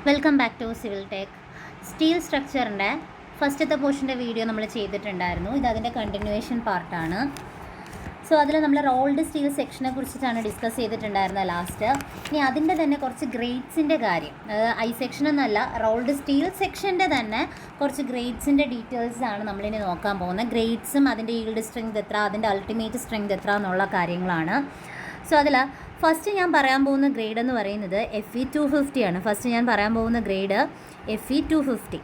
Welcome back to civil tech. Steel സ്ട്രക്ചറിൻ്റെ ഫസ്റ്റത്തെ പോർഷൻ്റെ വീഡിയോ നമ്മൾ ചെയ്തിട്ടുണ്ടായിരുന്നു. ഇതിൻ്റെ കണ്ടിന്യൂവേഷൻ പാർട്ടാണ്. സോ അതിൽ നമ്മൾ റോൾഡ് സ്റ്റീൽ സെക്ഷനെ കുറിച്ചിട്ടാണ് ഡിസ്കസ് ചെയ്തിട്ടുണ്ടായിരുന്നത് ലാസ്റ്റ്. ഇനി അതിൻ്റെ തന്നെ കുറച്ച് ഗ്രേഡ്സിൻ്റെ കാര്യം, ഐ സെക്ഷൻ എന്നല്ല, റോൾഡ് സ്റ്റീൽ സെക്ഷൻ്റെ തന്നെ കുറച്ച് ഗ്രേഡ്സിൻ്റെ ഡീറ്റെയിൽസാണ് നമ്മളിനി നോക്കാൻ പോകുന്നത്. ഗ്രേഡ്സും അതിൻ്റെ ഈൽഡ് സ്ട്രെങ്ത് എത്ര, അതിൻ്റെ അൾട്ടിമേറ്റ് സ്ട്രെങ്ത് എത്ര എന്നുള്ള കാര്യങ്ങളാണ്. സോ അതിൽ ഫസ്റ്റ് ഞാൻ പറയാൻ പോകുന്ന ഗ്രേഡ് എന്ന് പറയുന്നത് FE250 ആണ്. ഫസ്റ്റ് ഞാൻ പറയാൻ പോകുന്ന ഗ്രേഡ് FE250.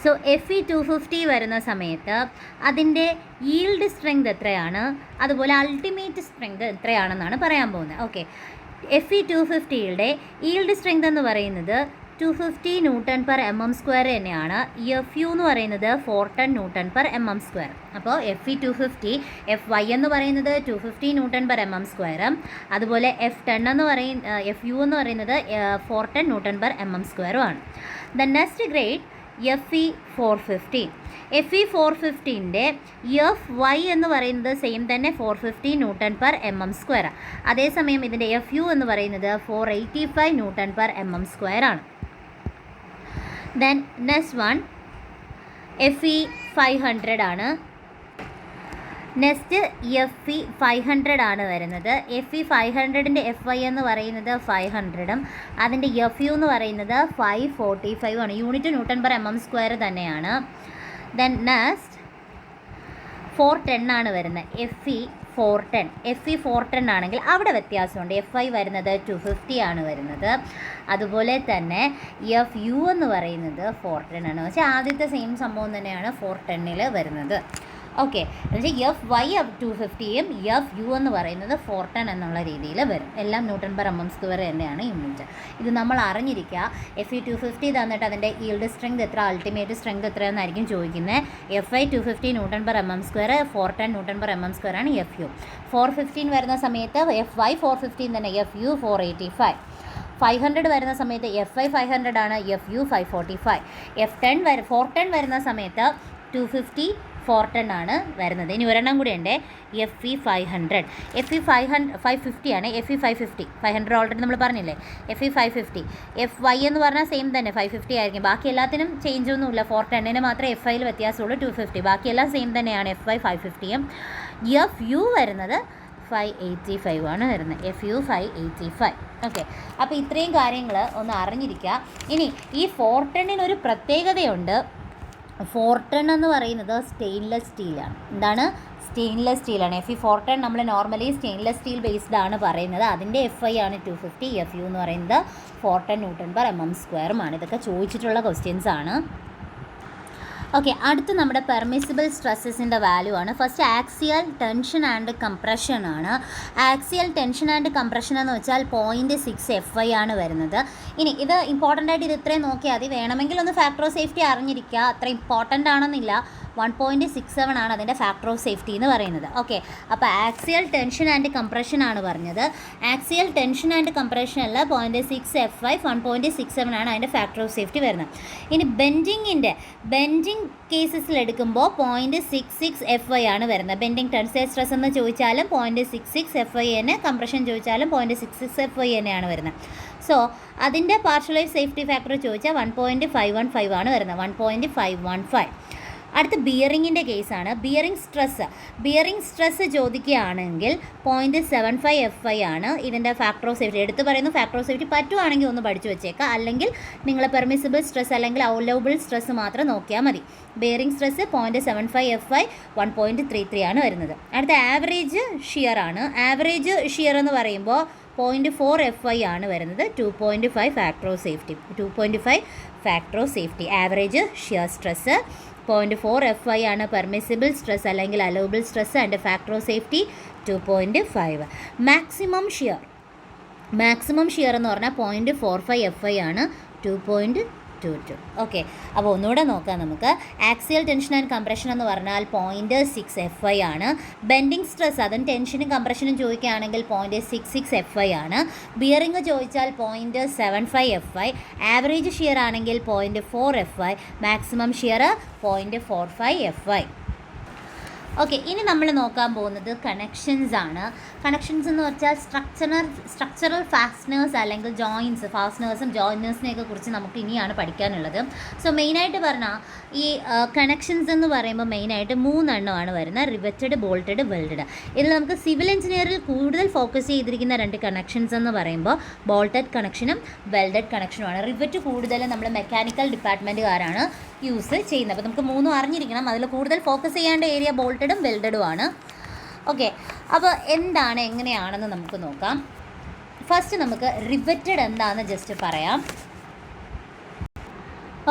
സോ FE250 വരുന്ന സമയത്ത് അതിൻ്റെ ഈൽഡ് സ്ട്രെങ്ത് എത്രയാണ്, അതുപോലെ അൾട്ടിമേറ്റ് സ്ട്രെങ്ത് എത്രയാണെന്നാണ് പറയാൻ പോകുന്നത്. ഓക്കെ, FE250യുടെ ഈൽഡ് സ്ട്രെങ്ത് എന്ന് പറയുന്നത് 250 ന്യൂട്ടൺ പെർ mm² തന്നെയാണ്. FU എന്ന് പറയുന്നത് 410 ന്യൂട്ടൺ പെർ mm². അപ്പോൾ FE250 FY എന്ന് പറയുന്നത് 250 ന്യൂട്ടൺ പെർ mm², അതുപോലെ F10 എന്ന് FU എന്ന് പറയുന്നത് 410 ന്യൂട്ടൺ പെർ mm² ആണ്. The next grade FE450. FE450ൻ്റെ FY എന്ന് പറയുന്നത് സെയിം തന്നെ 450 ന്യൂട്ടൺ പെർ mm². അതേസമയം ഇതിൻ്റെ FU എന്ന് പറയുന്നത് 485 ന്യൂട്ടൺ പെർ mm² ആണ്. ദെൻ നെക്സ്റ്റ് വൺ FE500 ആണ്. നെക്സ്റ്റ് FE500 ആണ് വരുന്നത്. FE500ൻ്റെ FY എന്ന് പറയുന്നത് 500ഉം അതിൻ്റെ FU എന്ന് പറയുന്നത് 545 ആണ്. യൂണിറ്റ് ന്യൂട്ടൺ പെർ mm² തന്നെയാണ്. ദെൻ നെക്സ്റ്റ് 410 ആണ് വരുന്നത്. FE410 ആണെങ്കിൽ അവിടെ വ്യത്യാസമുണ്ട്. FI വരുന്നത് 250 ആണ് വരുന്നത്. അതുപോലെ തന്നെ FU എന്ന് പറയുന്നത് 410 ആണ്. പക്ഷേ ആദ്യത്തെ സെയിം സംഭവം തന്നെയാണ് 410ൽ വരുന്നത്. ഓക്കെ, എന്നുവെച്ചാൽ FY 250യും FU എന്ന് പറയുന്നത് 410 എന്നുള്ള രീതിയിൽ വരും. എല്ലാം ന്യൂട്ടൺ പെർ mm² തന്നെയാണ് യൂണിറ്റ്. ഇത് നമ്മൾ അറിഞ്ഞിരിക്കുക. FE250 തന്നിട്ട് അതിൻ്റെ ഈൽഡ് സ്ട്രെങ്ത് എത്ര, അൾട്ടിമേറ്റ് സ്ട്രെങ്ത് എത്രയെന്നായിരിക്കും ചോദിക്കുന്നത്. FI 250 newton per mm², 410 newton per mm² ആണ് FU. 415 വരുന്ന സമയത്ത് FY 415 തന്നെ, FU 485. 500 വരുന്ന സമയത്ത് FI 500 ആണ്, FU 545. 410 വരുന്ന സമയത്ത് 250 410 ആണ് വരുന്നത്. ഇനി ഒരെണ്ണം കൂടി ഉണ്ട്, FE500. FE550 ആണ്. FE550 500 ഓൾറെഡി നമ്മൾ പറഞ്ഞില്ലേ. FE550 FY എന്ന് പറഞ്ഞാൽ സെയിം തന്നെ 550 ആയിരിക്കും. ബാക്കി എല്ലാത്തിനും ചേഞ്ച് ഒന്നുമില്ല. 410ന് മാത്രമേ FIയിൽ വ്യത്യാസമുള്ളൂ, 250. ബാക്കിയെല്ലാം സെയിം തന്നെയാണ്. FY 550യും FU വരുന്നത് 585 ആണ് വരുന്നത്. FU 585. ഓക്കെ, അപ്പോൾ ഇത്രയും കാര്യങ്ങൾ ഒന്ന് അറിഞ്ഞിരിക്കുക. ഇനി ഈ 410ന് ഒരു പ്രത്യേകതയുണ്ട്. 410 എന്ന് പറയുന്നത് സ്റ്റെയിൻലെസ് സ്റ്റീലാണ്. എന്താണ്? സ്റ്റെയിൻലെസ് സ്റ്റീലാണ്. FE410 നമ്മൾ നോർമലി സ്റ്റെയിൻലെസ് സ്റ്റീൽ ബേസ്ഡ് ആണ് പറയുന്നത്. അതിൻ്റെ FI ആണ് 250, FU എന്ന് പറയുന്നത് 410 ന്യൂട്ടൺ പെർ mm². ഇതൊക്കെ ചോദിച്ചിട്ടുള്ള ക്വസ്റ്റ്യൻസ് ആണ്. ഓക്കെ, അടുത്ത് നമ്മുടെ പെർമിസിബിൾ സ്ട്രെസ്സസിൻ്റെ വാല്യൂ ആണ്. First axial tension and compression ആണ്. ആക്സിയൽ ടെൻഷൻ ആൻഡ് കംപ്രഷൻ എന്ന് വെച്ചാൽ 0.6 FI ആണ് വരുന്നത്. ഇനി ഇത് ഇമ്പോർട്ടൻ്റ് ആയിട്ട് ഇത് ഇത്രയും നോക്കിയാൽ മതി. വേണമെങ്കിൽ ഒന്ന് ഫാക്ടർ ഓഫ് സേഫ്റ്റി അറിഞ്ഞിരിക്കുക. അത്ര ഇമ്പോർട്ടൻ്റ് ആണെന്നില്ല. 1.67 ആണ് അതിൻ്റെ ഫാക്ടർ ഓഫ് സേഫ്റ്റി എന്ന് പറയുന്നത്. ഓക്കെ, അപ്പോൾ ആക്സിയൽ ടെൻഷൻ ആൻഡ് കംപ്രഷൻ ആണ് പറഞ്ഞത്. ആക്സിയൽ ടെൻഷൻ ആൻഡ് കംപ്രഷൻ അല്ല, 0.6 FI 1.67 ആണ് അതിൻ്റെ ഫാക്ടർ ഓഫ് സേഫ്റ്റി വരുന്നത്. ഇനി ബെൻഡിങ് കേസസിൽ എടുക്കുമ്പോൾ 0.66 FI ആണ് വരുന്നത്. ബെൻഡിങ് ടെൻസൈൽ സ്ട്രെസ് എന്ന് ചോദിച്ചാലും 0.66 FI തന്നെ, കംപ്രഷൻ ചോദിച്ചാലും 0.66 FI തന്നെയാണ് വരുന്നത്. സോ അതിൻ്റെ പാർഷ്യൽ ലൈഫ് സേഫ്റ്റി ഫാക്ടർ ചോദിച്ചാൽ 1.515 ആണ് വരുന്നത്. 1.515. അടുത്ത ബിയറിങ്ങിൻ്റെ കേസാണ്. ബിയറിംഗ് സ്ട്രെസ് ചോദിക്കുകയാണെങ്കിൽ 0.75 FI ആണ് ഇതിൻ്റെ ഫാക്ടർ ഓഫ് സേഫ്റ്റി. എടുത്ത് പറയുന്നു ഫാക്ടർ ഓഫ് സേഫ്റ്റി പറ്റുവാണെങ്കിൽ ഒന്ന് പഠിച്ചു വെച്ചേക്കാം. അല്ലെങ്കിൽ നിങ്ങൾ പെർമിസിബിൾ സ്ട്രെസ് അല്ലെങ്കിൽ അലൗബിൾ സ്ട്രെസ് മാത്രം നോക്കിയാൽ മതി. ബിയറിംഗ് സ്ട്രെസ് 0.75 FI 1.33 ആണ് വരുന്നത്. അടുത്ത ആവറേജ് ഷിയർ ആണ്. ആവറേജ് ഷിയർ എന്ന് പറയുമ്പോൾ 0.4 FI ആണ് വരുന്നത്. 2.5 factor of safety. 2.5 factor of safety. Average shear stress 0.4 FI ആണ് പെർമിസിബിൾ സ്ട്രെസ് അല്ലെങ്കിൽ allowable stress. And factor of safety 2.5. Maximum shear എന്ന് പറഞ്ഞാൽ 0.45 FI ആണ്, 2.22. ഓക്കെ, അപ്പോൾ ഒന്നുകൂടെ നോക്കാം നമുക്ക്. ആക്സിയൽ ടെൻഷൻ ആൻഡ് കംപ്രഷൻ എന്ന് പറഞ്ഞാൽ 0.6 FI ആണ്. ബെൻഡിങ് സ്ട്രെസ്, അതും ടെൻഷനും കംപ്രഷനും ചോദിക്കുകയാണെങ്കിൽ 0.66 FI ആണ്. ബിയറിംഗ് ചോദിച്ചാൽ 0.75 FI. ആവറേജ് ഷിയർ ആണെങ്കിൽ 0.4 FI. Maximum shear 0.45 FI. Okay, ഇനി നമ്മൾ നോക്കാൻ പോകുന്നത് കണക്ഷൻസ് ആണ്. കണക്ഷൻസ് എന്ന് വെച്ചാൽ സ്ട്രക്ചറൽ ഫാസ്റ്റനേഴ്സ് അല്ലെങ്കിൽ ജോയിൻസ്, ഫാസ്റ്റനേഴ്സും ജോയിനേഴ്സിനെയൊക്കെ കുറിച്ച് നമുക്ക് ഇനിയാണ് പഠിക്കാനുള്ളത്. സോ മെയിനായിട്ട് പറഞ്ഞാൽ ഈ കണക്ഷൻസ് എന്ന് പറയുമ്പോൾ മെയിനായിട്ട് 3 എണ്ണമാണ് വരുന്നത്: റിവറ്റഡ്, ബോൾട്ടഡ്, വെൽഡഡ്. ഇതിൽ നമുക്ക് സിവിൽ എഞ്ചിനീയറിൽ കൂടുതൽ ഫോക്കസ് ചെയ്തിരിക്കുന്ന 2 കണക്ഷൻസ് എന്ന് പറയുമ്പോൾ ബോൾട്ടഡ് കണക്ഷനും വെൽഡഡ് കണക്ഷനുമാണ്. റിവറ്റ് കൂടുതലും നമ്മൾ മെക്കാനിക്കൽ ഡിപ്പാർട്ട്മെൻറ്റുകാരാണ് യൂസ് ചെയ്യുന്നത്. അപ്പോൾ നമുക്ക് 3 അറിഞ്ഞിരിക്കണം. അതിൽ കൂടുതൽ ഫോക്കസ് ചെയ്യേണ്ട ഏരിയ ബോൾട്ടഡും വെൽഡഡും ആണ്. ഓക്കെ, അപ്പോൾ എന്താണ്, എങ്ങനെയാണെന്ന് നമുക്ക് നോക്കാം. ഫസ്റ്റ് നമുക്ക് റിവറ്റഡ് എന്താണെന്ന് ജസ്റ്റ് പറയാം.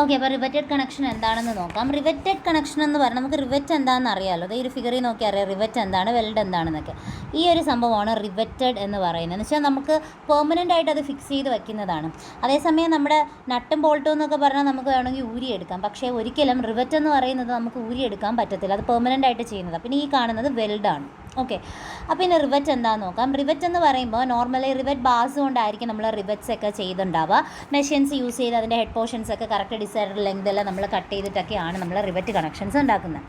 ഓക്കെ, അപ്പോൾ റിവറ്റഡ് കണക്ഷൻ എന്താണെന്ന് നോക്കാം. റിവറ്റഡ് കണക്ഷൻ എന്ന് പറഞ്ഞാൽ നമുക്ക് റിവറ്റ് എന്താണെന്ന് അറിയാമല്ലോ. ഈ ഒരു ഫിഗറിൽ നോക്കി അറിയാം റിവറ്റ് എന്താണ്, വെൽഡ് എന്താണെന്നൊക്കെ. ഈ ഒരു സംഭവമാണ് റിവറ്റഡ് എന്ന് പറയുന്നത്. എന്ന് വെച്ചാൽ നമുക്ക് പെർമനൻ്റ് ആയിട്ട് അത് ഫിക്സ് ചെയ്ത് വയ്ക്കുന്നതാണ്. അതേസമയം നമ്മുടെ നട്ടും ബോൾട്ടും എന്നൊക്കെ പറഞ്ഞാൽ നമുക്ക് വേണമെങ്കിൽ ഊരിയെടുക്കാം. പക്ഷേ ഒരിക്കലും റിവറ്റ് എന്ന് പറയുന്നത് നമുക്ക് ഊരിയെടുക്കാൻ പറ്റത്തില്ല. അത് പെർമനൻ്റ് ആയിട്ട് ചെയ്യുന്നത്. പിന്നെ ഈ കാണുന്നത് വെൽഡാണ്. ഓക്കെ, അപ്പോൾ ഇനി റിവറ്റ് എന്താണെന്ന് നോക്കാം. റിവറ്റ് എന്ന് പറയുമ്പോൾ നോർമലി റിവറ്റ് ബാസ് കൊണ്ടായിരിക്കും നമ്മൾ റിവറ്റ്സ് ഒക്കെ ചെയ്തിട്ടുണ്ടാവുക. മെഷീൻസ് യൂസ് ചെയ്ത് അതിൻ്റെ ഹെഡ് പോർഷൻസ് ഒക്കെ കറക്റ്റ് ഡിസൈഡ് ലെങ്ത് എല്ലാം നമ്മൾ കട്ട് ചെയ്തിട്ടൊക്കെയാണ് നമ്മൾ റിവറ്റ് കണക്ഷൻസ് ഉണ്ടാക്കുന്നത്.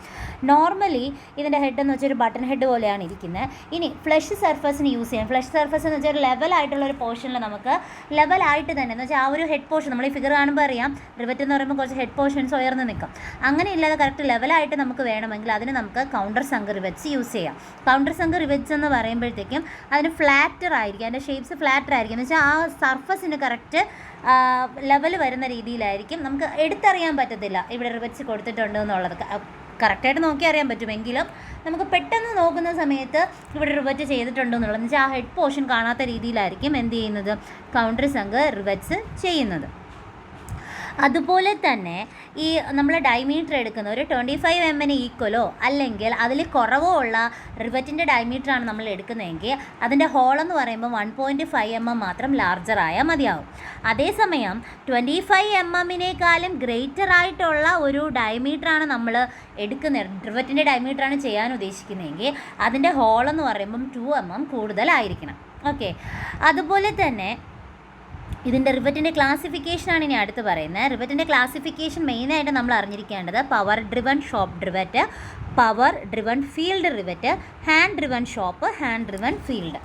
നോർമലി ഇതിൻ്റെ ഹെഡ് എന്ന് വെച്ചാൽ ഒരു ബട്ടൺ ഹെഡ് പോലെയാണ് ഇരിക്കുന്നത്. ഇനി ഫ്ലഷ് സർഫസിന് യൂസ് ചെയ്യാം. ഫ്ലഷ് സർഫസ് എന്ന് വെച്ചാൽ ലെവലായിട്ടുള്ള ഒരു പോർഷനിൽ നമുക്ക് ലെവലായിട്ട് തന്നെ എന്ന് വെച്ചാൽ ആ ഒരു ഹെഡ് പോർഷൻ നമ്മൾ ഈ ഫിഗർ കാണുമ്പോൾ അറിയാം. റിവറ്റ് എന്ന് പറയുമ്പോൾ കുറച്ച് ഹെഡ് പോർഷൻസ് ഉയർന്ന് നിൽക്കും. അങ്ങനെ ഇല്ലാതെ കറക്റ്റ് ലെവലായിട്ട് നമുക്ക് വേണമെങ്കിൽ അതിന് നമുക്ക് കൗണ്ടർ സങ്ക് റിവറ്റ്സ് യൂസ് ചെയ്യാം. കൗണ്ടർ സങ്ക് റിവറ്റ്സ് എന്ന് പറയുമ്പോഴത്തേക്കും അതിന് ഫ്ലാറ്റർ ആയിരിക്കും, അതിൻ്റെ ഷേപ്സ് ഫ്ലാറ്റർ ആയിരിക്കും. എന്ന് വെച്ചാൽ ആ സർഫസിന് കറക്റ്റ് ലെവൽ വരുന്ന രീതിയിലായിരിക്കും. നമുക്ക് എടുത്തറിയാൻ പറ്റത്തില്ല ഇവിടെ റിവറ്റ്സ് കൊടുത്തിട്ടുണ്ട് എന്നുള്ളത്. കറക്റ്റായിട്ട് നോക്കി അറിയാൻ പറ്റുമെങ്കിലും നമുക്ക് പെട്ടെന്ന് നോക്കുന്ന സമയത്ത് ഇവിടെ റിവറ്റ് ചെയ്തിട്ടുണ്ടെന്നുള്ളത് എന്ന് വെച്ചാൽ ആ ഹെഡ് പോർഷൻ കാണാത്ത രീതിയിലായിരിക്കും എന്ത് ചെയ്യുന്നത്, കൗണ്ടർ സങ്ക് റിവറ്റ്സ് ചെയ്യുന്നത്. അതുപോലെ തന്നെ ഈ നമ്മൾ ഡയമീറ്റർ എടുക്കുന്ന ഒരു 25 mm ഈക്വലോ അല്ലെങ്കിൽ അതിൽ കുറവോ ഉള്ള റിവറ്റിൻ്റെ ഡയമീറ്ററാണ് നമ്മൾ എടുക്കുന്നതെങ്കിൽ അതിൻ്റെ ഹോളെന്ന് പറയുമ്പോൾ 1.5 mm മാത്രം ലാർജറായാൽ മതിയാവും. അതേസമയം 25 mm ഗ്രേറ്റർ ആയിട്ടുള്ള ഒരു ഡയമീറ്ററാണ് നമ്മൾ എടുക്കുന്നത്, റിവറ്റിൻ്റെ ഡയമീറ്ററാണ് ചെയ്യാൻ ഉദ്ദേശിക്കുന്നതെങ്കിൽ അതിൻ്റെ ഹോളെന്ന് പറയുമ്പം 2 mm കൂടുതലായിരിക്കണം. ഓക്കെ, അതുപോലെ തന്നെ ഇതിൻ്റെ റിവറ്റിൻ്റെ ക്ലാസിഫിക്കേഷനാണ് ഇനി അടുത്ത് പറയുന്നത്. റിവറ്റിൻ്റെ ക്ലാസിഫിക്കേഷൻ മെയിനായിട്ട് നമ്മൾ അറിഞ്ഞിരിക്കേണ്ടത് power driven shop rivet, power driven field rivet, hand driven shop, hand driven field.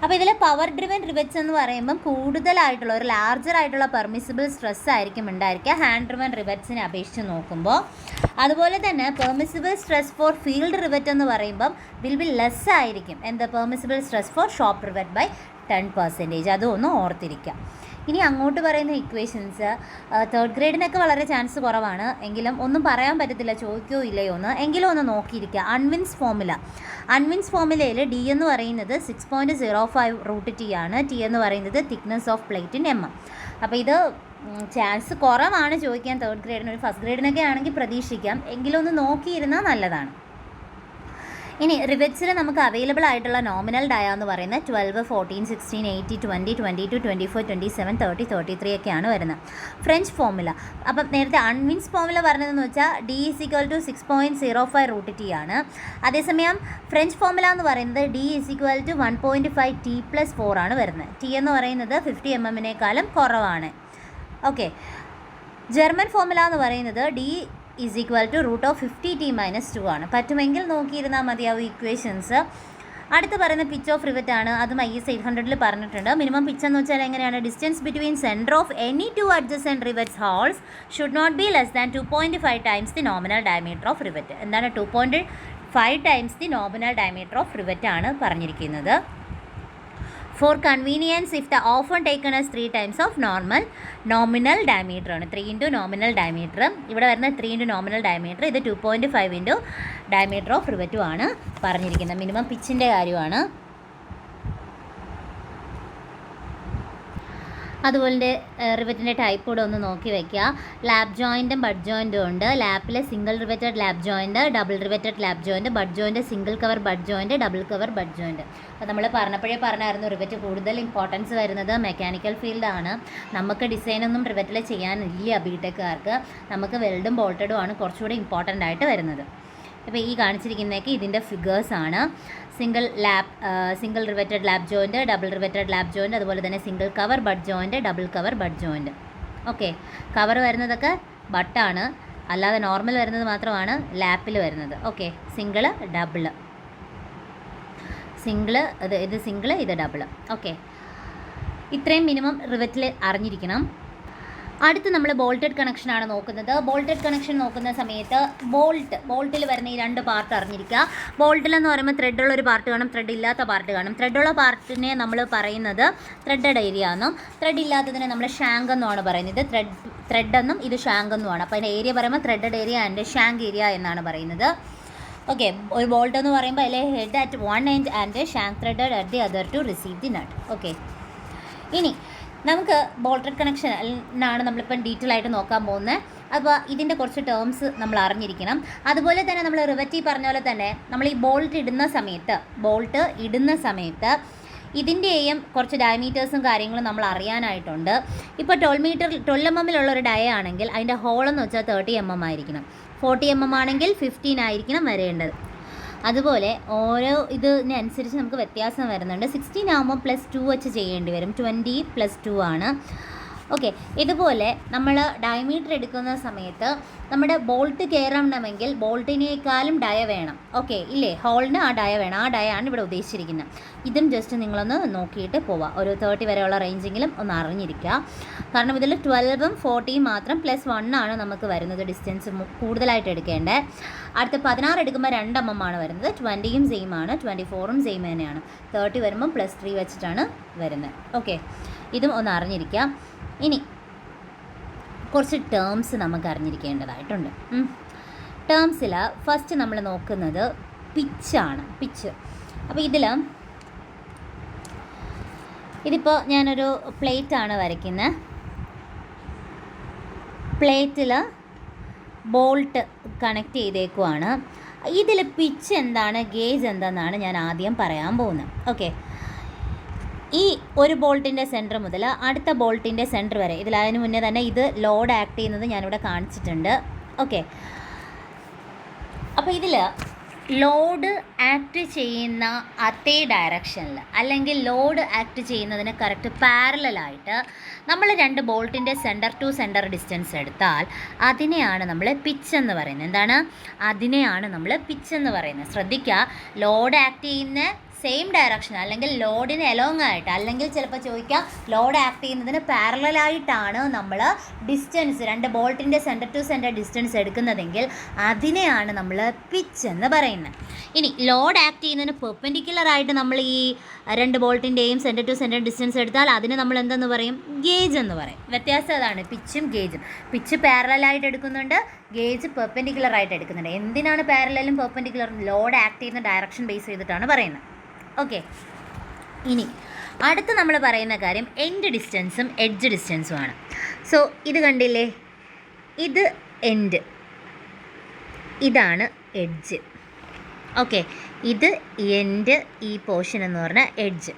അപ്പോൾ ഇതിൽ പവർ ഡ്രിവൻ റിവറ്റ്സ് എന്ന് പറയുമ്പം കൂടുതലായിട്ടുള്ള ഒരു ലാർജർ ആയിട്ടുള്ള പെർമിസിബിൾ സ്ട്രെസ് ആയിരിക്കും ഉണ്ടായിരിക്കുക ഹാൻഡ് ഡ്രിവൻ റിവറ്റ്സിനെ അപേക്ഷിച്ച് നോക്കുമ്പോൾ. അതുപോലെ തന്നെ permissible stress for field rivet എന്ന് പറയുമ്പം വിൽ ബി ലെസ് ആയിരിക്കും. എന്താ permissible stress for shop rivet by 10%. അതൊന്ന് ഓർത്തിരിക്കുക. ഇനി അങ്ങോട്ട് പറയുന്ന ഇക്വേഷൻസ് 3rd ഗ്രേഡിനൊക്കെ വളരെ ചാൻസ് കുറവാണ്. എങ്കിലും ഒന്നും പറയാൻ പറ്റത്തില്ല ചോദിക്കോ ഇല്ലയോ എന്ന്. എങ്കിലും ഒന്ന് നോക്കിയിരിക്കുക. അൺവിൻസ് ഫോർമുലയിൽ ഡി എന്ന് പറയുന്നത് 6.05√T ആണ്. ടി എന്ന് പറയുന്നത് thickness of plate in mm. അപ്പോൾ ഇത് ചാൻസ് കുറവാണ് ചോദിക്കാൻ 3rd ഗ്രേഡിന്. ഒരു 1st ഗ്രേഡിനൊക്കെ ആണെങ്കിൽ പ്രതീക്ഷിക്കാം. എങ്കിലും ഒന്ന് നോക്കിയിരുന്നാൽ നല്ലതാണ്. ഇനി റിവറ്റ്സിൽ നമുക്ക് അവൈലബിൾ ആയിട്ടുള്ള നോമിനൽ ഡയ എന്ന് പറയുന്നത് 12, 14, 16, 18, 20, 22, 24, 27, 30, 33 ഒക്കെയാണ് വരുന്നത്. ഫ്രഞ്ച് ഫോർമുല അപ്പം നേരത്തെ അൺവിൻസ് ഫോർമുല പറഞ്ഞതെന്ന് വെച്ചാൽ D = 6.05√T ആണ്. അതേസമയം ഫ്രഞ്ച് ഫോർമുല എന്ന് പറയുന്നത് D = 1.5T+4 ആണ് വരുന്നത്. ടി എന്ന് പറയുന്നത് 50 mm കുറവാണ്. ഓക്കെ, ജർമ്മൻ ഫോർമുല എന്ന് പറയുന്നത് D = √50T-2 ആണ്. പറ്റുമെങ്കിൽ നോക്കിയിരുന്നാൽ മതിയാവും ഇക്വേഷൻസ്. അടുത്ത് പറയുന്ന പിച്ച് ഓഫ് റിവറ്റ് ആണ്. അതും IS 800 പറഞ്ഞിട്ടുണ്ട്. മിനിമം പിച്ച് എന്ന് വെച്ചാൽ എങ്ങനെയാണ്, distance between centre of any 2 adjacent rivets holes should not be less than 2.5 times the nominal diameter of rivet. എന്താണ് 2.5 times the nominal diameter of rivet ആണ് പറഞ്ഞിരിക്കുന്നത്. For convenience, if the often taken as 3 times of nominal diameter ആണ്. 3 into nominal diameter. ഇവിടെ വരുന്ന 3 into nominal diameter. ഇത് 2.5 into diameter of rivet ആണ് പറഞ്ഞിരിക്കുന്നത്. Minimum പിച്ചിൻ്റെ കാര്യമാണ്. അതുപോലെ റിവറ്റിൻ്റെ ടൈപ്പ് കൂടെ ഒന്ന് നോക്കി വയ്ക്കുക. ലാപ്പ് ജോയിൻറ്റും ബഡ് ജോയിൻറ്റും ഉണ്ട്. ലാപ്പിൽ single riveted lap joint, double riveted lap joint, bud joint, single cover butt joint, double cover butt joint. അപ്പോൾ നമ്മൾ പറഞ്ഞായിരുന്നു റിവറ്റ് കൂടുതൽ ഇമ്പോർട്ടൻസ് വരുന്നത് മെക്കാനിക്കൽ ഫീൽഡാണ്. നമുക്ക് ഡിസൈനൊന്നും റിവറ്റിൽ ചെയ്യാനില്ല ബിടെക്കാർക്ക്. നമുക്ക് വെൽഡും ബോൾട്ടഡും ആണ് കുറച്ചുകൂടി ഇമ്പോർട്ടൻ്റ് ആയിട്ട് വരുന്നത്. അപ്പോൾ ഈ കാണിച്ചിരിക്കുന്നതൊക്കെ ഇതിൻ്റെ ഫിഗേഴ്സാണ്. Single riveted lap joint, double riveted lap joint, അതുപോലെ തന്നെ single cover butt joint, double cover butt joint. Okay, cover വരുന്നതൊക്കെ ബട്ടാണ്. അല്ലാതെ നോർമൽ വരുന്നത് മാത്രമാണ് ലാപ്പിൽ വരുന്നത്. ഓക്കെ, സിംഗിള് ഡബിള്, സിംഗിള് ഇത് സിംഗിള് ഇത് ഡബിള്. ഓക്കെ, ഇത്രയും മിനിമം റിവറ്റിൽ അറിഞ്ഞിരിക്കണം. അടുത്ത് നമ്മൾ ബോൾട്ടഡ് കണക്ഷനാണ് നോക്കുന്നത്. ബോൾട്ടഡ് കണക്ഷൻ നോക്കുന്ന സമയത്ത് ബോൾട്ടിൽ വരുന്ന ഈ 2 പാർട്ട് അറിഞ്ഞിരിക്കുക. ബോൾട്ടിലെന്ന് പറയുമ്പോൾ ത്രെഡുള്ള ഒരു പാർട്ട് കാണും, ത്രെഡ് ഇല്ലാത്ത പാർട്ട് കാണും. ത്രെഡുള്ള പാർട്ടിനെ നമ്മൾ പറയുന്നത് ത്രെഡഡ് ഏരിയ എന്നും, ത്രെഡ് ഇല്ലാത്തതിനെ നമ്മൾ ഷാങ്ക് എന്നുമാണ് പറയുന്നത്. ത്രെഡ് എന്നും ഇത് ഷാങ്ക് എന്നുമാണ്. അപ്പോൾ അതിൻ്റെ ഏരിയ പറയുമ്പോൾ threaded area and shank area എന്നാണ് പറയുന്നത്. ഓക്കെ, ഒരു ബോൾട്ട് എന്ന് പറയുമ്പോൾ അതിലെ head at 1 end and shank threaded at the other to receive the nut. Okay, ഇനി നമുക്ക് ബോൾട്ടഡ് കണക്ഷൻ ആണ് നമ്മളിപ്പം ഡീറ്റെയിൽ ആയിട്ട് നോക്കാൻ പോകുന്നത്. അപ്പോൾ ഇതിൻ്റെ കുറച്ച് ടേംസ് നമ്മൾ അറിഞ്ഞിരിക്കണം. അതുപോലെ തന്നെ നമ്മൾ റിവറ്റി പറഞ്ഞ പോലെ തന്നെ നമ്മൾ ഈ ബോൾട്ട് ഇടുന്ന സമയത്ത് ഇതിൻ്റെയും കുറച്ച് ഡയമീറ്റേഴ്സും കാര്യങ്ങളും നമ്മൾ അറിയാനായിട്ടുണ്ട്. ഇപ്പോൾ 12 mm ഒരു ഡയ ആണെങ്കിൽ അതിൻ്റെ ഹോളെന്ന് വെച്ചാൽ 30 mm ആയിരിക്കണം. 40 mm ആണെങ്കിൽ 15 ആയിരിക്കണം വരേണ്ടത്. അതുപോലെ ഓരോ ഇതിനനുസരിച്ച് നമുക്ക് വ്യത്യാസം വരുന്നുണ്ട്. 16 ആകുമ്പോൾ +2 വെച്ച് ചെയ്യേണ്ടി വരും. 20 + 2 ആണ്. ഓക്കെ, ഇതുപോലെ നമ്മൾ ഡയമീറ്റർ എടുക്കുന്ന സമയത്ത് നമ്മുടെ ബോൾട്ട് കയറണമെങ്കിൽ ബോൾട്ടിനേക്കാളും ഡയ വേണം. ഓക്കെ, ഇല്ലേ, ഹോളിന് ആ ഡയ വേണം. ആ ഡയ ആണ് ഇവിടെ ഉദ്ദേശിച്ചിരിക്കുന്നത്. ഇതും ജസ്റ്റ് നിങ്ങളൊന്ന് നോക്കിയിട്ട് പോവുക. ഒരു 30 വരെയുള്ള റേഞ്ചെങ്കിലും ഒന്ന് അറിഞ്ഞിരിക്കുക. കാരണം ഇതിൽ 12ഉം 40ഉം മാത്രം +1 ആണ് നമുക്ക് വരുന്നത്. ഡിസ്റ്റൻസ് കൂടുതലായിട്ട് എടുക്കേണ്ടത്. അടുത്ത 16 എടുക്കുമ്പോൾ 2 mm ആണ് വരുന്നത്. 20ഉം സെയിം ആണ്, 24ഉം സെയിം തന്നെയാണ്. 30 വരുമ്പം +3 വെച്ചിട്ടാണ് വരുന്നത്. ഓക്കെ, ഇതും ഒന്ന് അറിഞ്ഞിരിക്കുക. ഇനി കുറച്ച് ടേംസ് നമുക്ക് അറിഞ്ഞിരിക്കേണ്ടതായിട്ടുണ്ട്. ടേംസിൽ ഫസ്റ്റ് നമ്മൾ നോക്കുന്നത് പിച്ചാണ്. പിച്ച്, അപ്പോൾ ഇതിപ്പോൾ ഞാനൊരു പ്ലേറ്റാണ് വരയ്ക്കുന്നത്. പ്ലേറ്റിൽ ബോൾട്ട് കണക്ട് ചെയ്തേക്കുവാണ്. ഇതിൽ പിച്ച് എന്താണ്, ഗേജ് എന്താണെന്നാണ് ഞാൻ ആദ്യം പറയാൻ പോകുന്നത്. ഓക്കെ, ഈ ഒരു ബോൾട്ടിൻ്റെ സെൻറ്റർ മുതൽ അടുത്ത ബോൾട്ടിൻ്റെ സെൻറ്റർ വരെ, അതിന് മുന്നേ തന്നെ ഇത് ലോഡ് ആക്ട് ചെയ്യുന്നത് ഞാനിവിടെ കാണിച്ചിട്ടുണ്ട്. ഓക്കെ, അപ്പോൾ ഇതിൽ ലോഡ് ആക്ട് ചെയ്യുന്ന അതേ ഡയറക്ഷനിൽ അല്ലെങ്കിൽ ലോഡ് ആക്ട് ചെയ്യുന്നതിന് കറക്റ്റ് പാരലായിട്ട് നമ്മൾ 2 ബോൾട്ടിൻ്റെ സെൻറ്റർ ടു സെൻറ്റർ ഡിസ്റ്റൻസ് എടുത്താൽ അതിനെയാണ് നമ്മൾ പിച്ച് എന്ന് പറയുന്നത്. എന്താണ്? അതിനെയാണ് നമ്മൾ പിച്ച് എന്ന് പറയുന്നത്. ശ്രദ്ധിക്കുക, ലോഡ് ആക്ട് ചെയ്യുന്ന സെയിം ഡയറക്ഷൻ അല്ലെങ്കിൽ ലോഡിന് എലോങ് ആയിട്ട്, അല്ലെങ്കിൽ ചിലപ്പോൾ ചോദിക്കാം ലോഡ് ആക്ട് ചെയ്യുന്നതിന് പാരലായിട്ടാണ് നമ്മൾ ഡിസ്റ്റൻസ് 2 ബോൾട്ടിൻ്റെ സെൻറ്റർ ടു സെൻറ്റർ ഡിസ്റ്റൻസ് എടുക്കുന്നതെങ്കിൽ അതിനെയാണ് നമ്മൾ പിച്ച് എന്ന് പറയുന്നത്. ഇനി ലോഡ് ആക്ട് ചെയ്യുന്നതിന് പെർപെൻഡിക്കുലറായിട്ട് നമ്മൾ ഈ 2 ബോൾട്ടിൻ്റെയും സെൻറ്റർ ടു സെൻറ്റർ ഡിസ്റ്റൻസ് എടുത്താൽ അതിന് നമ്മൾ എന്തെന്ന് പറയും? ഗേജ് എന്ന് പറയും. വ്യത്യാസം അതാണ് പിച്ചും ഗേജും. പിച്ച് പാരലായിട്ട് എടുക്കുന്നുണ്ട്, ഗേജ് പെർപെൻഡിക്കുലറായിട്ട് എടുക്കുന്നുണ്ട്. എന്തിനാണ് പാരലും പെർപെൻഡിക്കുലറും? ലോഡ് ആക്ട് ചെയ്യുന്ന ഡയറക്ഷൻ ബേസ് ചെയ്തിട്ടാണ് പറയുന്നത്. ഓക്കെ, ഇനി അടുത്ത് നമ്മൾ പറയുന്ന കാര്യം എൻഡ് ഡിസ്റ്റൻസും എഡ്ജ് ഡിസ്റ്റൻസുമാണ്. സോ ഇത് കണ്ടില്ലേ, ഇത് എൻഡ്, ഇതാണ് എഡ്ജ്. ഓക്കെ, ഇത് എൻഡ്, ഈ പോർഷൻ എന്ന് പറഞ്ഞാൽ എഡ്ജ്.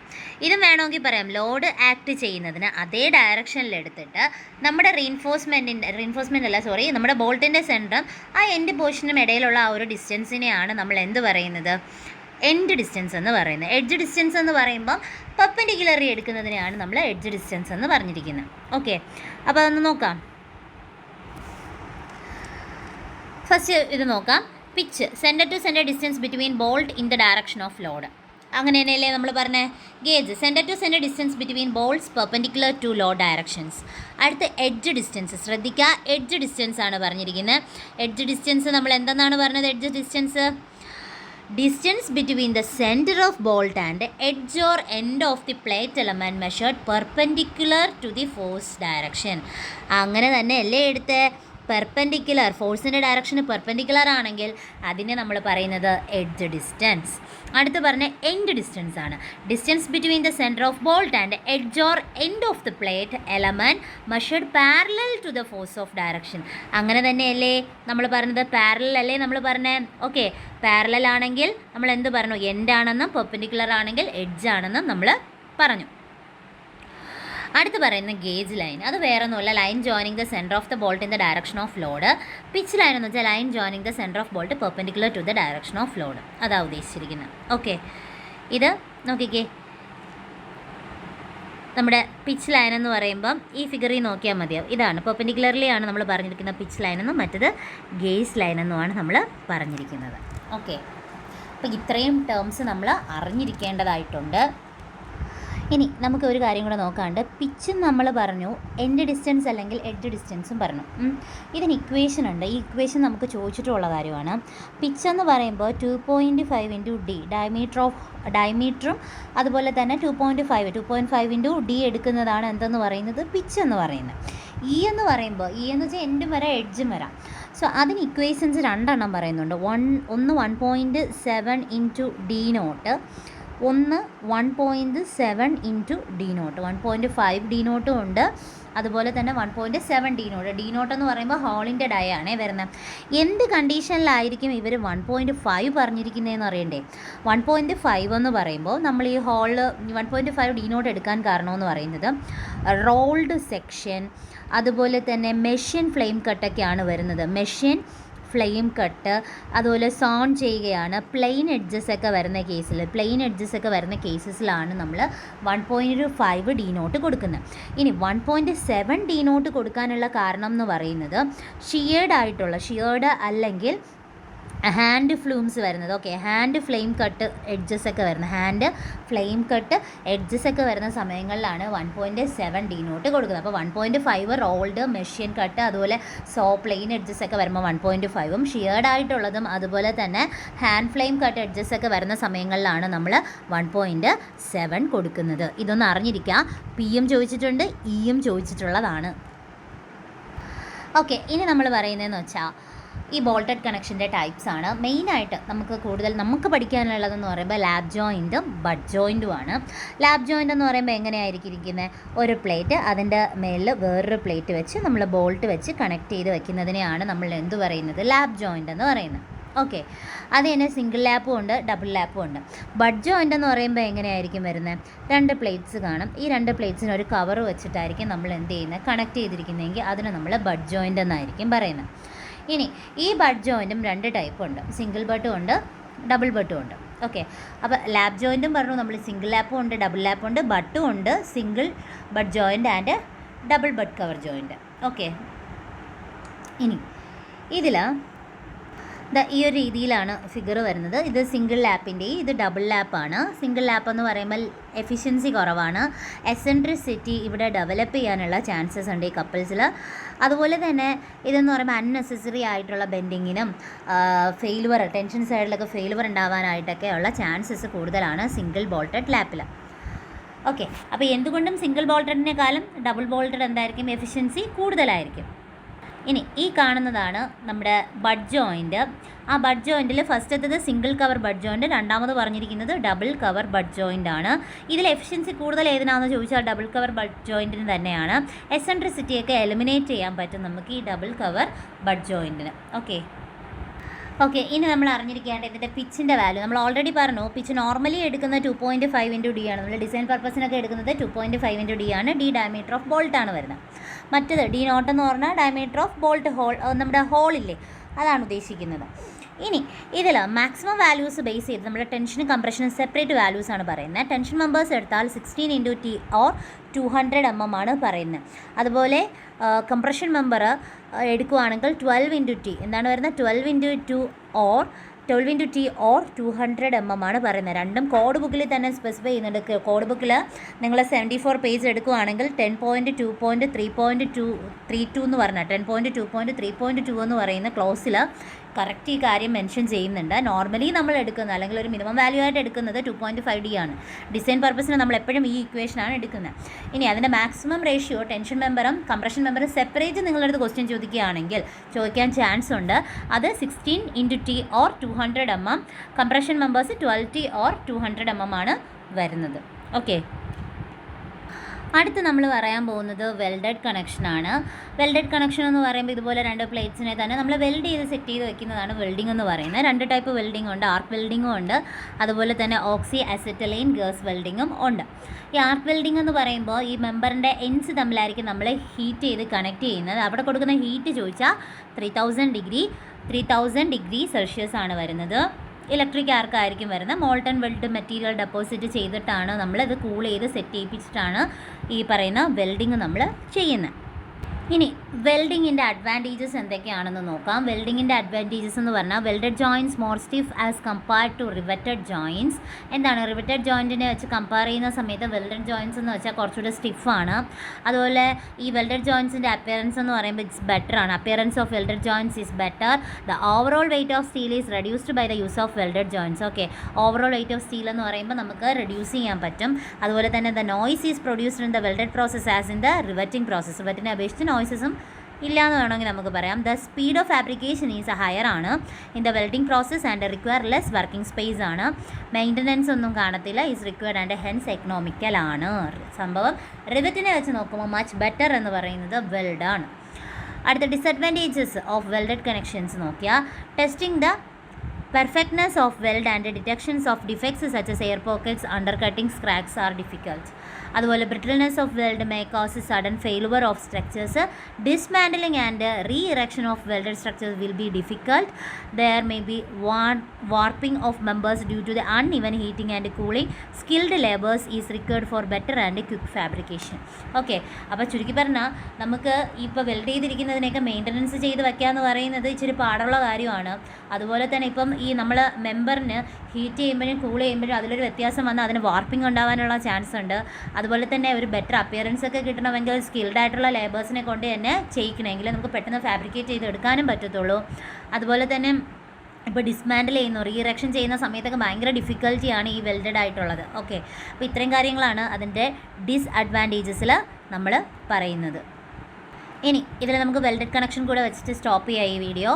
ഇതും വേണമെങ്കിൽ പറയാം ലോഡ് ആക്ട് ചെയ്യുന്നതിന് അതേ ഡയറക്ഷനിൽ എടുത്തിട്ട് നമ്മുടെ നമ്മുടെ ബോൾട്ടിൻ്റെ സെൻറ്ററും ആ എൻഡ് പോർഷനും ഇടയിലുള്ള ആ ഒരു ഡിസ്റ്റൻസിനെയാണ് നമ്മൾ എന്ത് പറയുന്നത്? എൻഡ് ഡിസ്റ്റൻസ് എന്ന് പറയുന്നത്. എഡ്ജ് ഡിസ്റ്റൻസ് എന്ന് പറയുമ്പോൾ പെർപെൻഡിക്കുലറി എടുക്കുന്നതിനെയാണ് നമ്മൾ എഡ്ജ് ഡിസ്റ്റൻസ് എന്ന് പറഞ്ഞിരിക്കുന്നത്. ഓക്കെ, അപ്പോൾ അതൊന്ന് നോക്കാം. ഫസ്റ്റ് ഇത് നോക്കാം. Pitch, centre to centre distance between bolt in the direction of load. അങ്ങനെ തന്നെയല്ലേ നമ്മൾ പറഞ്ഞത്? Gauge, centre to centre distance between bolts perpendicular to load directions. അടുത്ത എഡ്ജ് ഡിസ്റ്റൻസ്. ശ്രദ്ധിക്കുക, എഡ്ജ് ഡിസ്റ്റൻസ് ആണ് പറഞ്ഞിരിക്കുന്നത്. എഡ്ജ് ഡിസ്റ്റൻസ് നമ്മൾ എന്തെന്നാണ് പറഞ്ഞത്? Edge distance distance between the center of bolt and edge or end of the plate element measured perpendicular to the force direction. അങ്ങനെ തന്നെ അല്ലേ എടുത്ത്? പെർപെൻഡിക്കുലർ, ഫോഴ്സിൻ്റെ ഡയറക്ഷന് പെർപെൻഡിക്കുലർ ആണെങ്കിൽ അതിനെ നമ്മൾ പറയുന്നത് എഡ്ജ് ഡിസ്റ്റൻസ്. അടുത്ത് പറഞ്ഞ എൻഡ് ഡിസ്റ്റൻസ് ആണ്. Distance between the centre of bolt and edge or end of the plate element measured parallel to the force of direction. അങ്ങനെ തന്നെയല്ലേ നമ്മൾ പറഞ്ഞത്? പാരലൽ അല്ലേ നമ്മൾ പറഞ്ഞത്? ഓക്കെ, പാരലൽ ആണെങ്കിൽ നമ്മൾ എന്ത് പറഞ്ഞു? എൻഡ് ആണെന്നും പെർപെൻഡിക്കുലർ ആണെങ്കിൽ എഡ്ജ് ആണെന്നും നമ്മൾ പറഞ്ഞു. അടുത്ത് പറയുന്ന ഗേജ് ലൈൻ. അത് വേറെ ഒന്നുമല്ല, line joining the centre of the bolt in the direction of load. Pitch line എന്ന് വെച്ചാൽ line joining the centre of bolt perpendicular to the direction of load. അതാണ് ഉദ്ദേശിച്ചിരിക്കുന്നത്. ഓക്കെ, ഇത് നോക്കിക്കേ, നമ്മുടെ പിച്ച് ലൈൻ എന്ന് പറയുമ്പം ഈ ഫിഗറിൽ നോക്കിയാൽ മതിയാവും. ഇതാണ് പെർപെൻഡിക്കുലർലി ആണ് നമ്മൾ പറഞ്ഞിരിക്കുന്ന പിച്ച് ലൈൻ എന്നും മറ്റത് ഗേജ് ലൈൻ എന്നുമാണ് നമ്മൾ പറഞ്ഞിരിക്കുന്നത്. ഓക്കെ, അപ്പോൾ ഇത്രയും ടേംസ് നമ്മൾ അറിഞ്ഞിരിക്കേണ്ടതായിട്ടുണ്ട്. ഇനി നമുക്ക് ഒരു കാര്യം കൂടെ നോക്കാണ്ട്, പിച്ചും നമ്മൾ പറഞ്ഞു, എൻഡ് ഡിസ്റ്റൻസ് അല്ലെങ്കിൽ എഡ്ജ് ഡിസ്റ്റൻസും പറഞ്ഞു. ഇതിന് ഇക്വേഷൻ ഉണ്ട്. ഈ ഇക്വേഷൻ നമുക്ക് ചോദിച്ചിട്ടുള്ള കാര്യമാണ്. പിച്ചെന്ന് പറയുമ്പോൾ 2.5 ഇൻറ്റു ഡി, ഡയമീറ്ററും അതുപോലെ തന്നെ 2.5 ഇൻറ്റു ഡി എടുക്കുന്നതാണ് എന്തെന്ന് പറയുന്നത് പിച്ച് എന്ന് പറയുന്നത്. ഇ എന്ന് പറയുമ്പോൾ ഇ എന്ന് വെച്ചാൽ എൻഡും വരാം എഡ്ജും വരാം. സോ അതിന് ഇക്വേഷൻസ് രണ്ടെണ്ണം പറയുന്നുണ്ട്. ഒന്ന് 1.7 ഇൻറ്റു ഡി നോട്ട്, ഒന്ന് 1.7 ഇൻറ്റു ഡി നോട്ട്. 1.5 ഡി നോട്ടും ഉണ്ട്, അതുപോലെ തന്നെ 1.7 ഡി നോട്ട്. ഡി നോട്ട് എന്ന് പറയുമ്പോൾ ഹോളിൻ്റെ ഡയ ആണേ വരുന്നത്. എന്ത് കണ്ടീഷനിലായിരിക്കും ഇവർ 1.5 പറഞ്ഞിരിക്കുന്നതെന്ന് അറിയണ്ടേ? 1.5 എന്ന് പറയുമ്പോൾ നമ്മൾ ഈ ഹോളിൽ 1.5 ഡി നോട്ട് എടുക്കാൻ കാരണമെന്ന് പറയുന്നത് റോൾഡ് സെക്ഷൻ, അതുപോലെ തന്നെ മെഷീൻ ഫ്ലെയിം കട്ടൊക്കെയാണ് വരുന്നത്. മെഷീൻ ഫ്ലെയിം കട്ട്, അതുപോലെ സോൺ ചെയ്യുകയാണ്. പ്ലെയിൻ എഡ്ജസ് ഒക്കെ വരുന്ന കേസസിലാണ് നമ്മൾ 1.5 ഡി നോട്ട് കൊടുക്കുന്നത്. ഇനി 1.7 ഡി നോട്ട് കൊടുക്കാനുള്ള കാരണം എന്ന് പറയുന്നത് ഷിയേർഡ് അല്ലെങ്കിൽ ഹാൻഡ് ഫ്ലൂംസ് വരുന്നത്. Okay, hand flame cut edges ഒക്കെ വരുന്ന സമയങ്ങളിലാണ് 1.7 ഡി നോട്ട് കൊടുക്കുന്നത്. അപ്പോൾ 1.5 റോൾഡ്, മെഷീൻ കട്ട്, അതുപോലെ പ്ലെയിൻ എഡ്ജസ് ഒക്കെ വരുമ്പോൾ 1.5ഉം, ഷിയേർഡ് ആയിട്ടുള്ളതും അതുപോലെ തന്നെ ഹാൻഡ് ഫ്ലെയിം കട്ട് എഡ്ജസ് ഒക്കെ വരുന്ന സമയങ്ങളിലാണ് നമ്മൾ 1.7 കൊടുക്കുന്നത്. ഇതൊന്ന് അറിഞ്ഞിരിക്കുക. പിയും ചോദിച്ചിട്ടുണ്ട്, ഇയും ചോദിച്ചിട്ടുള്ളതാണ്. ഓക്കെ, ഇനി നമ്മൾ പറയുന്നതെന്ന് വെച്ചാൽ ഈ ബോൾട്ടഡ് കണക്ഷൻ്റെ ടൈപ്സ് ആണ്. മെയിനായിട്ട് നമുക്ക് പഠിക്കാനുള്ളതെന്ന് പറയുമ്പോൾ ലാബ് ജോയിൻറ്റും ബഡ് ജോയിൻറ്റുമാണ്. ലാബ് ജോയിൻ്റ് എന്ന് പറയുമ്പോൾ എങ്ങനെയായിരിക്കും ഇരിക്കുന്നത്? ഒരു പ്ലേറ്റ്, അതിൻ്റെ മേലിൽ വേറൊരു പ്ലേറ്റ് വെച്ച് നമ്മൾ ബോൾട്ട് വെച്ച് കണക്ട് ചെയ്ത് വെക്കുന്നതിനെയാണ് നമ്മൾ എന്ത് പറയുന്നത്? ലാബ് ജോയിൻ്റ് എന്ന് പറയുന്നത്. ഓക്കെ, അത് തന്നെ സിംഗിൾ ലാപ്പും ഉണ്ട്, ഡബിൾ ലാപ്പും ഉണ്ട്. ബഡ് ജോയിൻ്റ് എന്ന് പറയുമ്പോൾ എങ്ങനെയായിരിക്കും വരുന്നത്? 2 പ്ലേറ്റ്സ് കാണും. ഈ 2 പ്ലേറ്റ്സിന് ഒരു കവർ വെച്ചിട്ടായിരിക്കും നമ്മൾ എന്ത് ചെയ്യുന്നത്? കണക്ട് ചെയ്തിരിക്കുന്നതെങ്കിൽ അതിന് നമ്മൾ ബഡ് ജോയിൻ്റ് എന്നായിരിക്കും പറയുന്നത്. ഇനി ഈ ബഡ് ജോയിൻറ്റും 2 ടൈപ്പ് ഉണ്ട്. സിംഗിൾ ബട്ടും ഉണ്ട്, ഡബിൾ ബട്ടും ഉണ്ട്. ഓക്കെ, അപ്പോൾ ലാബ് ജോയിൻറ്റും പറഞ്ഞു നമ്മൾ, സിംഗിൾ ലാപ്പും ഉണ്ട്, ഡബിൾ ലാപ്പും ഉണ്ട്, ബട്ടും ഉണ്ട്, single bud joint and double bud cover joint. Okay, ഇനി ഇതിൽ ഈ ഒരു രീതിയിലാണ് ഫിഗർ വരുന്നത്. ഇത് സിംഗിൾ ലാപ്പിൻ്റെയും ഇത് ഡബിൾ ലാപ്പാണ്. സിംഗിൾ ലാപ്പ് എന്ന് പറയുമ്പോൾ എഫിഷ്യൻസി കുറവാണ്. എസെൻട്രിസിറ്റി ഇവിടെ ഡെവലപ്പ് ചെയ്യാനുള്ള ചാൻസസ് ഉണ്ട് ഈ കപ്പിൾസിൽ. അതുപോലെ തന്നെ ഇതെന്ന് പറയുമ്പോൾ അൺനെസസറി ആയിട്ടുള്ള ബെൻഡിങ്ങിനും ടെൻഷൻ സൈഡിലൊക്കെ ഫെയിലുവർ ഉണ്ടാവാനായിട്ടൊക്കെ ഉള്ള ചാൻസസ് കൂടുതലാണ് സിംഗിൾ ബോൾട്ടഡ് ലാപ്പിൽ. ഓക്കെ, അപ്പോൾ എന്തുകൊണ്ടും സിംഗിൾ ബോൾട്ടഡിനേക്കാളും ഡബിൾ ബോൾട്ടഡ് എന്തായിരിക്കും? എഫിഷ്യൻസി കൂടുതലായിരിക്കും. ഇനി ഈ കാണുന്നതാണ് നമ്മുടെ ബഡ് ജോയിൻറ്റ്. ആ ബഡ് ജോയിൻറ്റിൽ ഫസ്റ്റത്തത് സിംഗിൾ കവർ ബഡ് ജോയിൻറ്റ്, രണ്ടാമത് പറഞ്ഞിരിക്കുന്നത് ഡബിൾ കവർ ബഡ് ജോയിൻ്റ് ആണ്. ഇതിൽ എഫിഷ്യൻസി കൂടുതൽ ഏതിനാണെന്ന് ചോദിച്ചാൽ ഡബിൾ കവർ ബഡ് ജോയിൻറ്റിന് തന്നെയാണ്. എസെൻട്രിസിറ്റിയൊക്കെ എലിമിനേറ്റ് ചെയ്യാൻ പറ്റും നമുക്ക് ഈ ഡബിൾ കവർ ബഡ് ജോയിൻറ്റിന്. ഓക്കെ, ഇനി നമ്മൾ അറിഞ്ഞിരിക്കേണ്ട ഇതിൻ്റെ പിച്ചിൻ്റെ വാല്യൂ. നമ്മൾ ഓൾറെഡി പറഞ്ഞു, പിച്ച് നോർമലി എടുക്കുന്ന 2.5 ഇൻറ്റു ഡി ആണ്. നമ്മൾ ഡിസൈൻ പർപ്പസിനൊക്കെ എടുക്കുന്നത് 2.5 ഇൻറ്റു ഡി ആണ്. ഡി ഡയമീറ്റർ ഓഫ് ബോൾട്ടാണ് വരുന്നത്. മറ്റത് ഡി നോട്ട് എന്ന് പറഞ്ഞാൽ ഡയമീറ്റർ ഓഫ് ബോൾട്ട് നമ്മുടെ ഹോളില്ലേ, അതാണ് ഉദ്ദേശിക്കുന്നത്. ഇനി ഇതിൽ മാക്സിമം വാല്യൂസ് ബേസ് ചെയ്ത് നമ്മുടെ ടെൻഷനും കംപ്രഷനും സെപ്പറേറ്റ് വാല്യൂസ് ആണ് പറയുന്നത്. ടെൻഷൻ മെമ്പേഴ്സ് എടുത്താൽ 16 ഇൻറ്റു ടി ഓർ 200 mm ആണ് പറയുന്നത്. അതുപോലെ കംപ്രഷൻ മെമ്പർ എടുക്കുകയാണെങ്കിൽ 12 ഇൻറ്റു ടി എന്താണ് വരുന്നത്? 12 into 2 or 12 into T or 200 mm ആണ് പറയുന്നത്. രണ്ടും കോഡ് ബുക്കിൽ തന്നെ സ്പെസിഫൈ ചെയ്യുന്നുണ്ട്. കോഡ് ബുക്കിൽ നിങ്ങൾ 74 പേജ് എടുക്കുകയാണെങ്കിൽ 10.2.3.32 എന്ന് പറഞ്ഞാൽ 10.2.3.2 എന്ന് പറയുന്ന ക്ലോസിൽ കറക്റ്റ് ഈ കാര്യം മെൻഷൻ ചെയ്യുന്നുണ്ട്. നോർമലി നമ്മൾ എടുക്കുന്നത് അല്ലെങ്കിൽ ഒരു മിനിമം വാല്യൂ ആയിട്ട് എടുക്കുന്നത് 2.5 ഡി ആണ്. ഡിസൈൻ പർപ്പസിന് നമ്മൾ എപ്പോഴും ഈ ഇക്വേഷനാണ് എടുക്കുന്നത്. ഇനി അതിൻ്റെ മാക്സിമം റേഷ്യോ ടെൻഷൻ മെമ്പറും കംപ്രഷൻ മെമ്പറും സെപ്പറേറ്റ് നിങ്ങളുടെ അടുത്ത് ക്വസ്റ്റ്യൻ ചോദിക്കുകയാണെങ്കിൽ ചോദിക്കാൻ ചാൻസ് ഉണ്ട്. അത് 16 into T or 200 mm, compression members 12 T or 200 mm ആണ് വരുന്നത്. ഓക്കെ, അടുത്ത് നമ്മൾ പറയാൻ പോകുന്നത് വെൽഡഡ് കണക്ഷനാണ്. വെൽഡഡ് കണക്ഷൻ എന്ന് പറയുമ്പോൾ ഇതുപോലെ 2 പ്ലേറ്റ്സിനെ തന്നെ നമ്മൾ വെൽഡ് ചെയ്ത് സെറ്റ് ചെയ്ത് വെക്കുന്നതാണ് വെൽഡിംഗ് എന്ന് പറയുന്നത്. 2 ടൈപ്പ് വെൽഡിംഗ് ഉണ്ട്. ആർക്ക് വെൽഡിങ്ങും ഉണ്ട്, അതുപോലെ തന്നെ ഓക്സി അസറ്റലൈൻ ഗേഴ്സ് വെൽഡിങ്ങും ഉണ്ട്. ഈ ആർക്ക് വെൽഡിംഗ് എന്ന് പറയുമ്പോൾ ഈ മെമ്പറിൻ്റെ എൻഡ്സ് തമ്മിലായിരിക്കും നമ്മൾ ഹീറ്റ് ചെയ്ത് കണക്ട് ചെയ്യുന്നത്. അവിടെ കൊടുക്കുന്ന ഹീറ്റ് ചോദിച്ചാൽ 3000 ഡിഗ്രി സെൽഷ്യസ് ആണ് വരുന്നത്. ഇലക്ട്രിക് ആർക്കായിരിക്കും വരുന്നത്. മോൾട്ടൺ വെൽഡ് മെറ്റീരിയൽ ഡെപ്പോസിറ്റ് ചെയ്തിട്ടാണ് നമ്മളത് കൂൾ ചെയ്ത് സെറ്റ് ചെയ്യിപ്പിച്ചിട്ടാണ് ഈ പറയുന്ന വെൽഡിങ് നമ്മൾ ചെയ്യുന്നത്. ഇനി വെൽഡിങ്ങിൻ്റെ അഡ്വാൻറ്റേജസ് എന്തൊക്കെയാണെന്ന് നോക്കാം. വെൽഡിങ്ങിൻ്റെ അഡ്വാൻറ്റേജസ് എന്ന് പറഞ്ഞാൽ welded joints more stiff as compared to riveted joints. എന്താണ് റിവറ്റഡ് ജോയിൻറ്റിനെ വെച്ച് കമ്പയർ ചെയ്യുന്ന സമയത്ത് വെൽഡഡ് ജോയിൻറ്റ്സ് എന്ന് വെച്ചാൽ കുറച്ചുകൂടി സ്റ്റിഫാണ്. അതുപോലെ ഈ വെൽഡഡ് ജോയിൻറ്റ്സിൻ്റെ അപ്പിയറൻസ് എന്ന് പറയുമ്പോൾ ഇറ്റ്സ് ബെറ്റർ ആണ്. Appearance of welded joints is better. The overall weight of steel is reduced by the use of welded joints. Okay, overall weight of steel എന്ന് പറയുമ്പോൾ നമുക്ക് റെഡ്യൂസ് ചെയ്യാൻ പറ്റും. അതുപോലെ തന്നെ the noise is produced in the welded process as in the riveting process. റിവറ്റിനെ അപേക്ഷിച്ച് നോയ്സസും ഇല്ലയെന്ന് വേണമെങ്കിൽ നമുക്ക് പറയാം. The speed of fabrication is higher ആണ് in the welding process and require less working space ആണ്. മെയിൻ്റനൻസ് ഒന്നും കാണത്തില്ല. Is required and hence economical ആണ്. സംഭവം റിവറ്റിനെ വെച്ച് നോക്കുമ്പോൾ മച്ച് ബെറ്റർ എന്ന് പറയുന്നത് വെൽഡാണ്. അടുത്ത ഡിസഡ്വാൻറ്റേജസ് ഓഫ് വെൽഡഡ് കണക്ഷൻസ് നോക്കിയാൽ testing the perfectness of weld and detections of defects such as air pockets undercuttings cracks are difficult. അതുപോലെ brittleness of weld may cause sudden failure of structures. Dismantling and re erection of welded structures will be difficult. There may be warping of members due to the uneven heating and cooling. Skilled labours is required for better and quick fabrication. Okay, അപ്പോൾ ചുരുക്കി പറഞ്ഞാൽ നമുക്ക് ഇപ്പോൾ weld ചെയ്തിരിക്കുന്നതിനൊക്കെ maintenance ചെയ്ത് വയ്ക്കാമെന്ന് പറയുന്നത് ഇച്ചിരി പാടുള്ള കാര്യമാണ്. അതുപോലെ തന്നെ ഇപ്പം ഈ നമ്മൾ മെമ്പറിന് ഹീറ്റ് ചെയ്യുമ്പോഴും കൂൾ ചെയ്യുമ്പോഴും അതിലൊരു വ്യത്യാസം വന്നാൽ അതിന് വാർപ്പിംഗ് ഉണ്ടാവാനുള്ള ചാൻസ് ഉണ്ട്. അതുപോലെ തന്നെ ഒരു ബെറ്റർ അപ്പിയറൻസ് ഒക്കെ കിട്ടണമെങ്കിൽ സ്കിൽഡ് ആയിട്ടുള്ള ലേബേഴ്സിനെ കൊണ്ട് തന്നെ ചെയ്യിക്കണമെങ്കിൽ നമുക്ക് പെട്ടെന്ന് ഫാബ്രിക്കേറ്റ് ചെയ്ത് എടുക്കാനും പറ്റത്തുള്ളൂ. അതുപോലെ തന്നെ ഇപ്പോൾ ഡിസ്മാൻഡിൽ ചെയ്യുന്നു, റീഇറക്ഷൻ ചെയ്യുന്ന സമയത്തൊക്കെ ഭയങ്കര ഡിഫിക്കൽറ്റിയാണ് ഈ വെൽഡഡ് ആയിട്ടുള്ളത്. ഓക്കെ, അപ്പോൾ ഇത്രയും കാര്യങ്ങളാണ് അതിൻ്റെ ഡിസ്അഡ്വാൻറ്റേജസിൽ നമ്മൾ പറയുന്നത്. ഇനി ഇതിൽ നമുക്ക് വെൽഡഡ് കണക്ഷൻ കൂടെ വെച്ചിട്ട് സ്റ്റോപ്പ് ചെയ്യാം ഈ വീഡിയോ.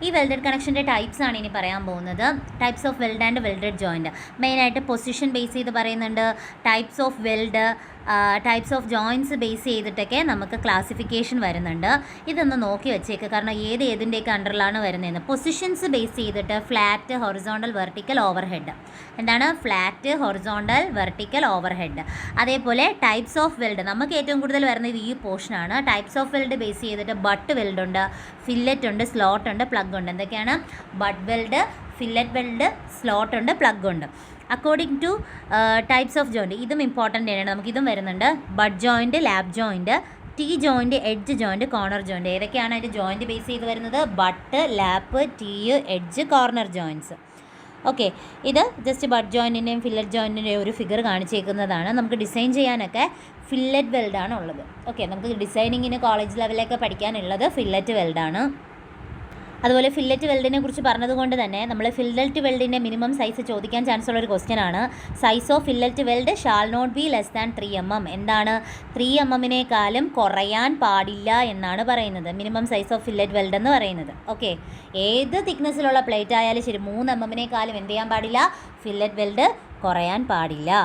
ഈ വെൽഡഡ് കണക്ഷൻ്റെ ടൈപ്സ് ആണ് ഇനി പറയാൻ പോകുന്നത്. Types of weld and welded joint. മെയിനായിട്ട് പൊസിഷൻ ബേസ് ചെയ്ത് പറയുന്നുണ്ട്. Types of weld, types of joints base ചെയ്തിട്ടൊക്കെ നമുക്ക് ക്ലാസിഫിക്കേഷൻ വരുന്നുണ്ട്. ഇതൊന്ന് നോക്കി വെച്ചേക്ക്, കാരണം ഏതിൻ്റെയൊക്കെ അണ്ടറിലാണ് വരുന്നതെന്ന്. പൊസിഷൻസ് ബേസ് ചെയ്തിട്ട് flat, horizontal, vertical, overhead. എന്താണ് flat, horizontal, vertical, overhead. അതേപോലെ ടൈപ്സ് ഓഫ് വെൽഡ് നമുക്ക് ഏറ്റവും കൂടുതൽ വരുന്നത് ഈ പോർഷനാണ്. ടൈപ്സ് ഓഫ് വെൽഡ് ബേസ് ചെയ്തിട്ട് ബട്ട് വെൽഡ് ഉണ്ട്, ഫില്ലറ്റ് ഉണ്ട്, സ്ലോട്ട് ഉണ്ട്, പ്ലഗ് ഉണ്ട്. എന്തൊക്കെയാണ്? Butt weld, fillet weld, slot ഉണ്ട്, പ്ലഗ് ഉണ്ട്. According to types of joint, ഇതും ഇമ്പോർട്ടൻ്റ് തന്നെയാണ്. നമുക്കിതും വരുന്നുണ്ട്. Butt joint, lap joint, T joint, edge joint, corner joint. ഏതൊക്കെയാണ് അതിൻ്റെ ജോയിൻറ്റ് ബേസ് ചെയ്ത് വരുന്നത്? Butt, lap, tee, edge, corner joints. Okay, ഇത് ജസ്റ്റ് ബട്ട് ജോയിൻറ്റിൻ്റെയും ഫില്ലറ്റ് ജോയിൻറ്റിൻ്റെയും ഒരു ഫിഗർ കാണിച്ചേക്കുന്നതാണ്. നമുക്ക് ഡിസൈൻ ചെയ്യാനൊക്കെ ഫില്ലറ്റ് വെൽഡാണ് ഉള്ളത്. ഓക്കെ, നമുക്ക് ഡിസൈനിങ്ങിന് കോളേജ് ലെവലിലൊക്കെ പഠിക്കാനുള്ളത് ഫില്ലറ്റ് വെൽഡാണ്. അതുപോലെ ഫില്ലറ്റ് വെൽഡിനെ കുറിച്ച് പറഞ്ഞതുകൊണ്ട് തന്നെ നമ്മൾ ഫില്ലറ്റ് വെൽഡിൻ്റെ മിനിമം സൈസ് ചോദിക്കാൻ ചാൻസ് ഉള്ളൊരു ക്വസ്റ്റ്യൻ ആണ്. Size of fillet weld shall not be less than 3 mm. എന്താണ്? 3 mm കുറയാൻ പാടില്ല എന്നാണ് പറയുന്നത്. Minimum size of fillet weld എന്ന് പറയുന്നത്. ഓക്കെ, ഏത് തിക്നെസ്സിലുള്ള പ്ലേറ്റ് ആയാലും ശരി 3 mm എന്ത് ചെയ്യാൻ പാടില്ല? ഫില്ലറ്റ് വെൽഡ് കുറയാൻ പാടില്ല.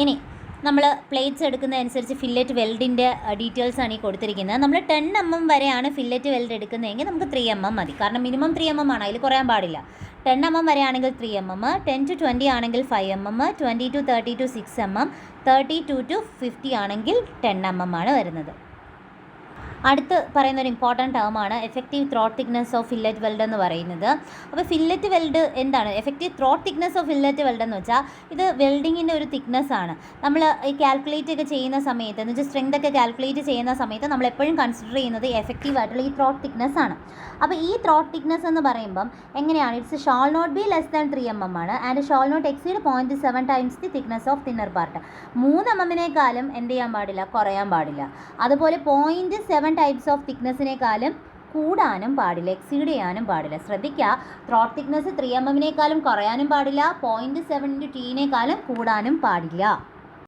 ഇനി നമ്മൾ പ്ലേറ്റ്സ് എടുക്കുന്നതനുസരിച്ച് ഫില്ലറ്റ് വെൽഡിൻ്റെ ഡീറ്റെയിൽസാണ് ഈ കൊടുത്തിരിക്കുന്നത്. നമ്മൾ 10 mm വരെയാണ് ഫില്ലറ്റ് വെൽഡ് എടുക്കുന്നതെങ്കിൽ നമുക്ക് 3 mm മതി. കാരണം മിനിമം 3 mm ആണ്, അതിൽ കുറയാൻ പാടില്ല. 10 mm വരെയാണെങ്കിൽ 3 mm, 10 to 20 ആണെങ്കിൽ 5 mm, 20 to 30 to 6 mm, 32 to 50 ആണെങ്കിൽ 10 mm ആണ് വരുന്നത്. അടുത്ത് പറയുന്ന ഒരു ഇമ്പോർട്ടൻറ്റ് ടേമാണ് effective throat thickness of fillet weld എന്ന് പറയുന്നത്. അപ്പോൾ ഫില്ലറ്റ് വെൽഡ് എന്താണ്? Effective throat thickness of fillet weld എന്ന് വെച്ചാൽ ഇത് വെൽഡിങ്ങിൻ്റെ ഒരു തിക്നെസ് ആണ്. നമ്മൾ ഈ കാൽക്കുലേറ്റ് ഒക്കെ ചെയ്യുന്ന സമയത്ത് എന്ന് വെച്ചാൽ സ്ട്രെങ്ത് ഒക്കെ കാൽക്കുലേറ്റ് ചെയ്യുന്ന സമയത്ത് നമ്മൾ എപ്പോഴും കൺസിഡർ ചെയ്യുന്നത് എഫക്റ്റീവ് ആയിട്ടുള്ള ഈ ത്രോട്ട് തിക്നെസ് ആണ്. അപ്പോൾ ഈ ത്രോട്ട് തിക്നെസ് എന്ന് പറയുമ്പം എങ്ങനെയാണ്? It's shall not be less than 3 mm ആണ്. And shall not exceed 0.7 times the thickness of thinner part. 3 mm എന്ത് ചെയ്യാൻ പാടില്ല? കുറയാൻ പാടില്ല. അതുപോലെ 0.7 ടൈപ്സ് ഓഫ് തിക്നെസ്സിനേക്കാളും കൂടാനും പാടില്ല, എക്സീഡ് ചെയ്യാനും പാടില്ല. ശ്രദ്ധിക്കുക, ത്രോട്ട് തിക്നെസ് 3 mm കുറയാനും പാടില്ല, 0.7 into T കൂടാനും പാടില്ല.